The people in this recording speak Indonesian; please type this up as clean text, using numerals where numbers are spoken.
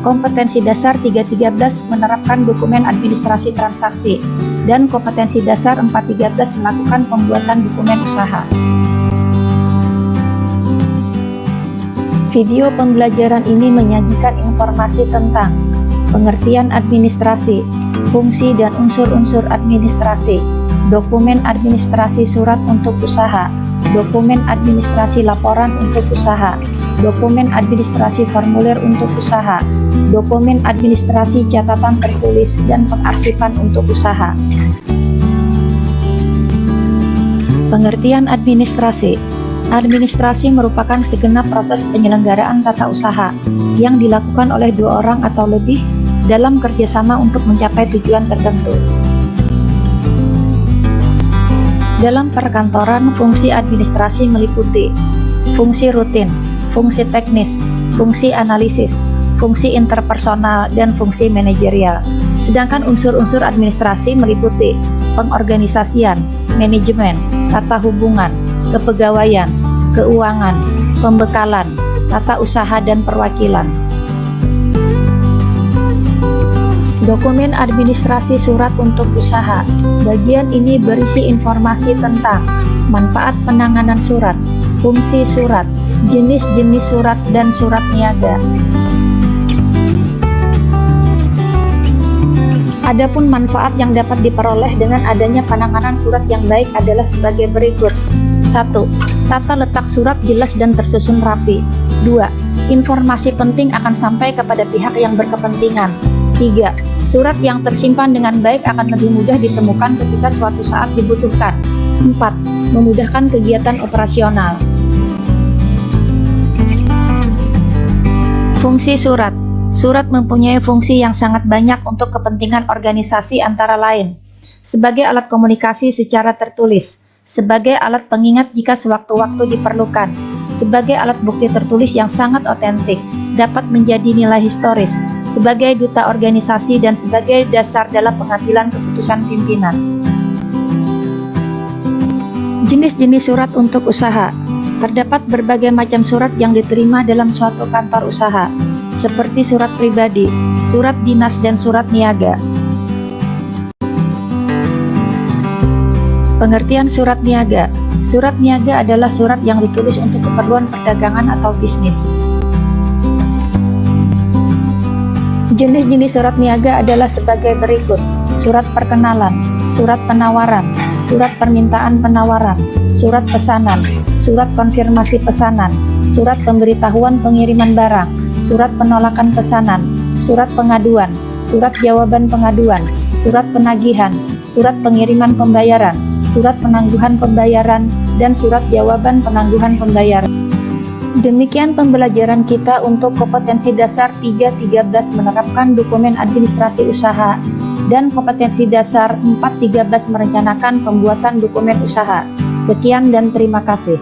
Kompetensi dasar 313 menerapkan dokumen administrasi transaksi, dan kompetensi dasar 413 melakukan pembuatan dokumen usaha. Video pembelajaran ini menyajikan informasi tentang pengertian administrasi, fungsi dan unsur-unsur administrasi, dokumen administrasi surat untuk usaha, dokumen administrasi laporan untuk usaha, dokumen administrasi formulir untuk usaha, dokumen administrasi catatan tertulis dan pengarsipan untuk usaha. Pengertian administrasi. Administrasi merupakan segenap proses penyelenggaraan tata usaha yang dilakukan oleh dua orang atau lebih dalam kerjasama untuk mencapai tujuan tertentu. Dalam perkantoran, fungsi administrasi meliputi fungsi rutin, fungsi teknis, fungsi analisis, fungsi interpersonal, dan fungsi manajerial. Sedangkan unsur-unsur administrasi meliputi pengorganisasian, manajemen, tata hubungan, kepegawaian, keuangan, pembekalan, tata usaha dan perwakilan. Dokumen administrasi surat untuk usaha. Bagian ini berisi informasi tentang manfaat penanganan surat, fungsi surat, jenis-jenis surat, dan surat niaga. Adapun manfaat yang dapat diperoleh dengan adanya penanganan surat yang baik adalah sebagai berikut. 1. Tata letak surat jelas dan tersusun rapi. 2. Informasi penting akan sampai kepada pihak yang berkepentingan. 3. Surat yang tersimpan dengan baik akan lebih mudah ditemukan ketika suatu saat dibutuhkan. 4. Memudahkan kegiatan operasional. Fungsi surat. Surat mempunyai fungsi yang sangat banyak untuk kepentingan organisasi, antara lain sebagai alat komunikasi secara tertulis, sebagai alat pengingat jika sewaktu-waktu diperlukan, sebagai alat bukti tertulis yang sangat otentik, dapat menjadi nilai historis, sebagai duta organisasi, dan sebagai dasar dalam pengambilan keputusan pimpinan. Jenis-jenis surat untuk usaha. Terdapat berbagai macam surat yang diterima dalam suatu kantor usaha, seperti surat pribadi, surat dinas, dan surat niaga. Pengertian surat niaga. Surat niaga adalah surat yang ditulis untuk keperluan perdagangan atau bisnis. Jenis-jenis surat niaga adalah sebagai berikut: surat perkenalan, surat penawaran, surat permintaan penawaran, surat pesanan, surat konfirmasi pesanan, surat pemberitahuan pengiriman barang, surat penolakan pesanan, surat pengaduan, surat jawaban pengaduan, surat penagihan, surat pengiriman pembayaran, surat penangguhan pembayaran, dan surat jawaban penangguhan pembayaran. Demikian pembelajaran kita untuk kompetensi dasar 313 menerapkan dokumen administrasi usaha, dan kompetensi dasar 413 merencanakan pembuatan dokumen usaha. Sekian dan terima kasih.